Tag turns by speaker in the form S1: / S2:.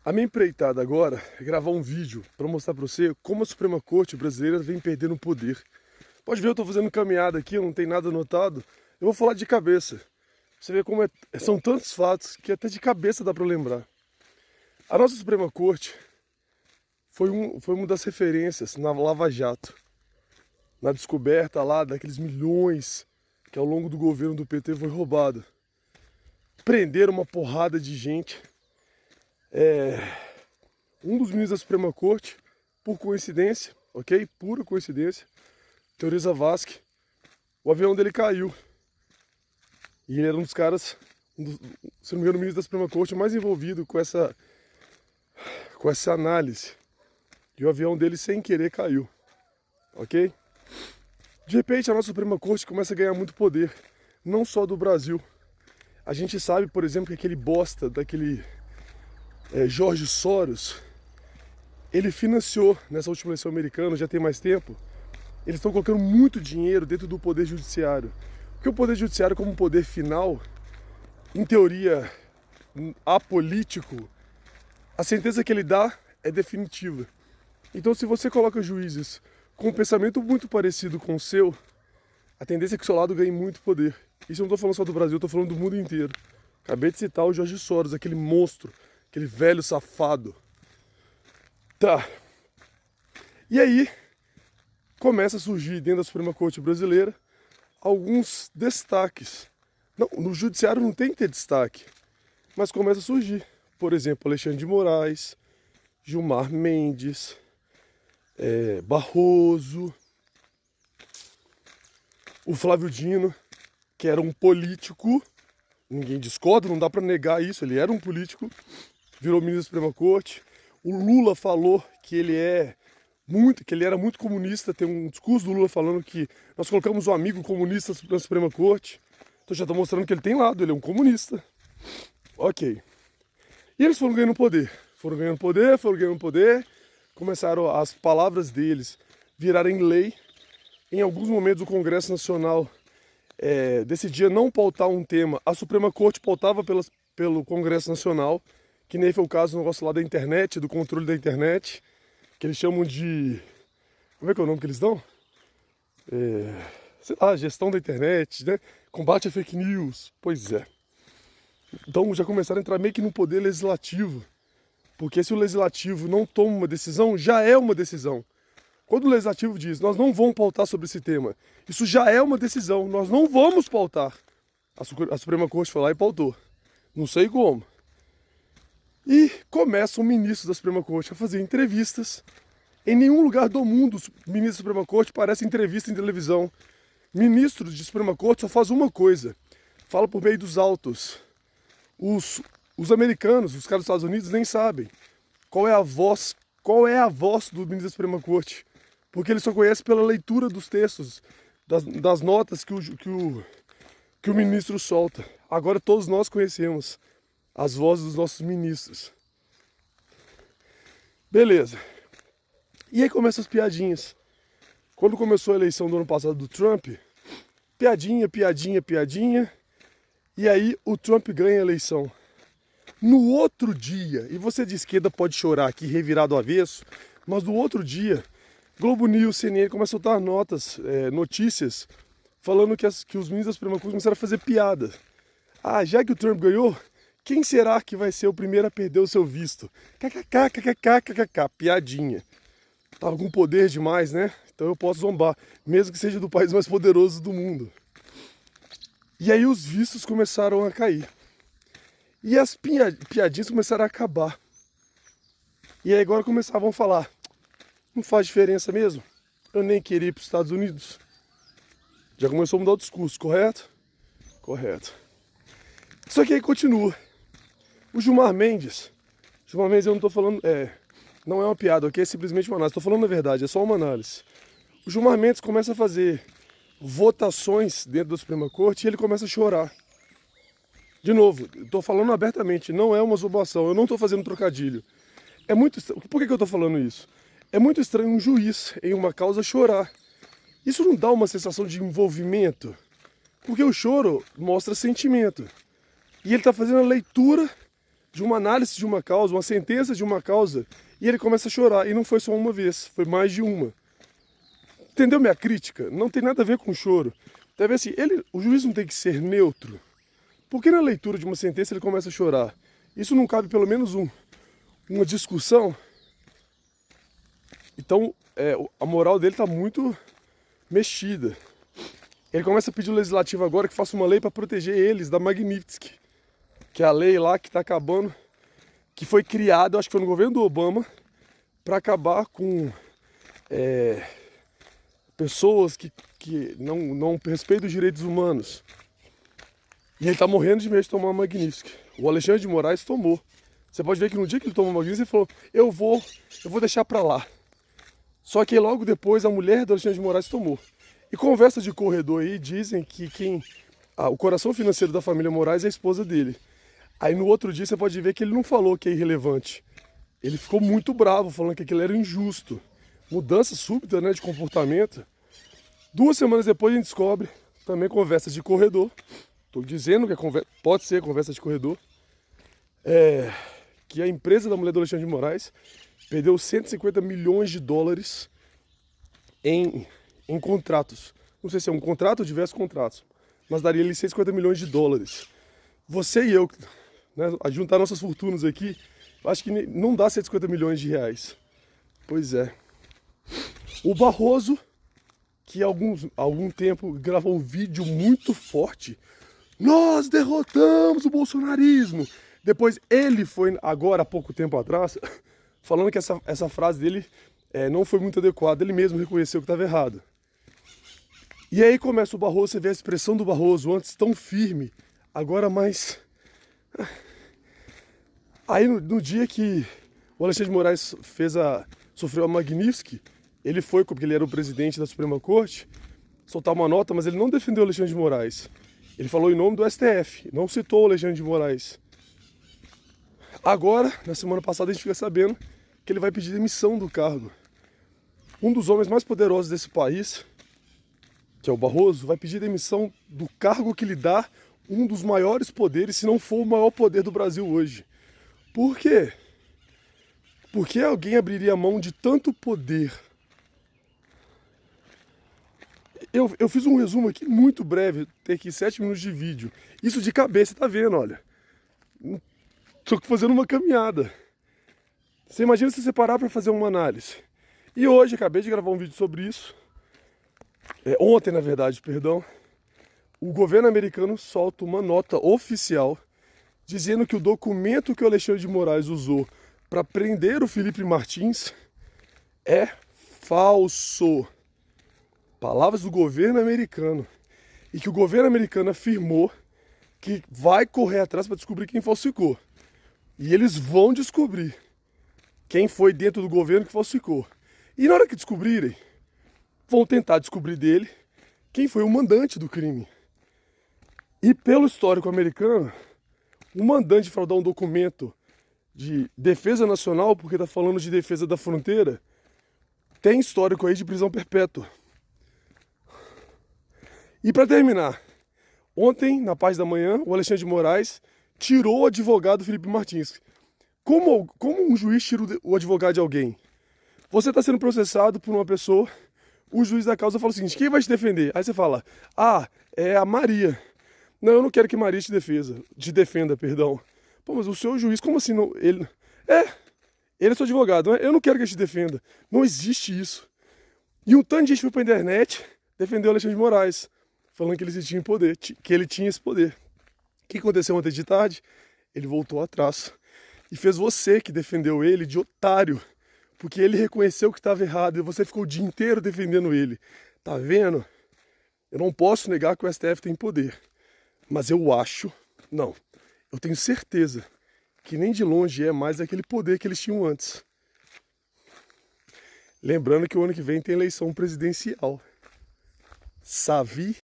S1: A minha empreitada agora é gravar um vídeo para mostrar para você como a Suprema Corte brasileira vem perdendo poder. Pode ver, eu estou fazendo caminhada aqui, não tem nada anotado. Eu vou falar de cabeça. Você vê como são tantos fatos que até de cabeça dá para lembrar. A nossa Suprema Corte foi uma das referências na Lava Jato, na descoberta lá daqueles milhões que ao longo do governo do PT foi roubado. Prenderam uma porrada de gente. Um dos ministros da Suprema Corte, por coincidência, ok? Pura coincidência, Teori Zavascki, o avião dele caiu. E ele era um dos caras, se não me engano, o ministro da Suprema Corte mais envolvido com essa análise. E o avião dele, sem querer, caiu, ok? De repente, a nossa Suprema Corte começa a ganhar muito poder, não só do Brasil. A gente sabe, por exemplo, que aquele bosta daquele George Soros, ele financiou nessa última eleição americana, já tem mais tempo, eles estão colocando muito dinheiro dentro do poder judiciário. Porque o poder judiciário, como poder final, em teoria apolítico, a sentença que ele dá é definitiva. Então, se você coloca juízes com um pensamento muito parecido com o seu, a tendência é que o seu lado ganhe muito poder. Isso eu não estou falando só do Brasil, eu estou falando do mundo inteiro. Acabei de citar o George Soros, aquele monstro, aquele velho safado. Tá. E aí, começa a surgir dentro da Suprema Corte brasileira alguns destaques. Não, no judiciário não tem que ter destaque, mas começa a surgir. Por exemplo, Alexandre de Moraes, Gilmar Mendes, Barroso, o Flávio Dino, que era um político, ninguém discorda, não dá para negar isso, ele era um político, virou ministro da Suprema Corte. O Lula falou que ele era muito comunista. Tem um discurso do Lula falando que nós colocamos um amigo comunista na Suprema Corte. Então já está mostrando que ele tem lado, ele é um comunista. Ok. E eles foram ganhando poder. Foram ganhando poder. Começaram as palavras deles virarem lei. Em alguns momentos o Congresso Nacional decidia não pautar um tema. A Suprema Corte pautava pelo Congresso Nacional, que nem foi o caso do negócio lá da internet, do controle da internet, que eles chamam de... Como é que é o nome que eles dão? Sei lá, gestão da internet, né? Combate a fake news. Pois é. Então já começaram a entrar meio que no poder legislativo. Porque se o legislativo não toma uma decisão, já é uma decisão. Quando o legislativo diz, nós não vamos pautar sobre esse tema, isso já é uma decisão, nós não vamos pautar. A Suprema Corte foi lá e pautou. Não sei como. E começa o ministro da Suprema Corte a fazer entrevistas. Em nenhum lugar do mundo o ministro da Suprema Corte parece entrevista em televisão. Ministro de Suprema Corte só faz uma coisa. Fala por meio dos autos. Os americanos, os caras dos Estados Unidos, nem sabem qual é a voz do ministro da Suprema Corte. Porque ele só conhece pela leitura dos textos, das notas que o ministro solta. Agora todos nós conhecemos as vozes dos nossos ministros. Beleza. E aí começam as piadinhas. Quando começou a eleição do ano passado do Trump, piadinha. E aí o Trump ganha a eleição. No outro dia, e você de esquerda pode chorar aqui, revirar do avesso, mas no outro dia, Globo News, CNN começam a soltar notícias, falando que os ministros da Suprema Corte começaram a fazer piada. Ah, já que o Trump ganhou, quem será que vai ser o primeiro a perder o seu visto? KKK, piadinha. Tava com poder demais, né? Então eu posso zombar, mesmo que seja do país mais poderoso do mundo. E aí os vistos começaram a cair. E as piadinhas começaram a acabar. E aí agora começavam a falar, não faz diferença mesmo? Eu nem queria ir para os Estados Unidos. Já começou a mudar o discurso, correto? Correto. Só que aí continua. O Gilmar Mendes eu não estou falando, não é uma piada, ok? É simplesmente uma análise. Estou falando a verdade, é só uma análise. O Gilmar Mendes começa a fazer votações dentro da Suprema Corte e ele começa a chorar. De novo, estou falando abertamente, não é uma zombação, eu não estou fazendo trocadilho. É muito estranho. Por que eu estou falando isso? É muito estranho um juiz em uma causa chorar. Isso não dá uma sensação de envolvimento? Porque o choro mostra sentimento. E ele está fazendo a leitura de uma análise de uma causa, uma sentença de uma causa, e ele começa a chorar. E não foi só uma vez, foi mais de uma. Entendeu minha crítica? Não tem nada a ver com choro. Deve assim, o juiz não tem que ser neutro. Por que na leitura de uma sentença ele começa a chorar? Isso não cabe pelo menos uma discussão? Então, a moral dele está muito mexida. Ele começa a pedir ao legislativo agora que faça uma lei para proteger eles da Magnitsky, que é a lei lá que está acabando, que foi criada, acho que foi no governo do Obama, para acabar com pessoas que não respeitam os direitos humanos. E ele está morrendo de medo de tomar a Magnitsky. O Alexandre de Moraes tomou. Você pode ver que no dia que ele tomou a Magnitsky, ele falou, eu vou deixar para lá. Só que logo depois a mulher do Alexandre de Moraes tomou. E conversa de corredor aí dizem que o coração financeiro da família Moraes é a esposa dele. Aí no outro dia você pode ver que ele não falou que é irrelevante. Ele ficou muito bravo, falando que aquilo era injusto. Mudança súbita, né, de comportamento. 2 semanas depois a gente descobre, também conversa de corredor. Estou dizendo que pode ser conversa de corredor. Que a empresa da mulher do Alexandre de Moraes perdeu 150 milhões de dólares em contratos. Não sei se é um contrato ou diversos contratos, mas daria ali 150 milhões de dólares. Você e eu, né, a juntar nossas fortunas aqui, acho que não dá 150 milhões de reais. Pois é. O Barroso, que há algum tempo gravou um vídeo muito forte. Nós derrotamos o bolsonarismo. Depois ele foi, agora há pouco tempo atrás, falando que essa frase dele não foi muito adequada. Ele mesmo reconheceu que estava errado. E aí começa o Barroso, você vê a expressão do Barroso, antes tão firme, agora mais... Aí no dia que o Alexandre de Moraes sofreu a Magnitsky, ele foi, porque ele era o presidente da Suprema Corte, soltar uma nota, mas ele não defendeu o Alexandre de Moraes. Ele falou em nome do STF, não citou o Alexandre de Moraes. Agora, na semana passada, a gente fica sabendo que ele vai pedir demissão do cargo. Um dos homens mais poderosos desse país, que é o Barroso, vai pedir demissão do cargo que lhe dá um dos maiores poderes, se não for o maior poder do Brasil hoje. Por quê? Por que alguém abriria mão de tanto poder? Eu fiz um resumo aqui muito breve, tem aqui 7 minutos de vídeo. Isso de cabeça, tá vendo, olha. Estou fazendo uma caminhada. Você imagina se você parar para fazer uma análise. E hoje, acabei de gravar um vídeo sobre isso. Ontem, na verdade, perdão. O governo americano solta uma nota oficial dizendo que o documento que o Alexandre de Moraes usou para prender o Felipe Martins é falso. Palavras do governo americano. E que o governo americano afirmou que vai correr atrás para descobrir quem falsificou. E eles vão descobrir quem foi dentro do governo que falsificou. E na hora que descobrirem, vão tentar descobrir dele quem foi o mandante do crime. E pelo histórico americano, o mandante de fraudar um documento de defesa nacional, porque está falando de defesa da fronteira, tem histórico aí de prisão perpétua. E para terminar, ontem, na parte da manhã, o Alexandre de Moraes tirou o advogado Felipe Martins. Como um juiz tira o advogado de alguém? Você está sendo processado por uma pessoa, o juiz da causa fala o seguinte, quem vai te defender? Aí você fala, é a Maria. Não, eu não quero que Maria te defenda, perdão. Pô, mas o seu juiz, como assim? Não, ele é seu advogado, não é? Eu não quero que ele te defenda. Não existe isso. E um tanto de gente foi pra internet defender o Alexandre de Moraes, falando que ele tinha poder, que ele tinha esse poder. O que aconteceu ontem de tarde? Ele voltou atrás e fez você que defendeu ele de otário, porque ele reconheceu que estava errado e você ficou o dia inteiro defendendo ele. Tá vendo? Eu não posso negar que o STF tem poder, mas eu tenho certeza que nem de longe é mais aquele poder que eles tinham antes. Lembrando que o ano que vem tem eleição presidencial. Savi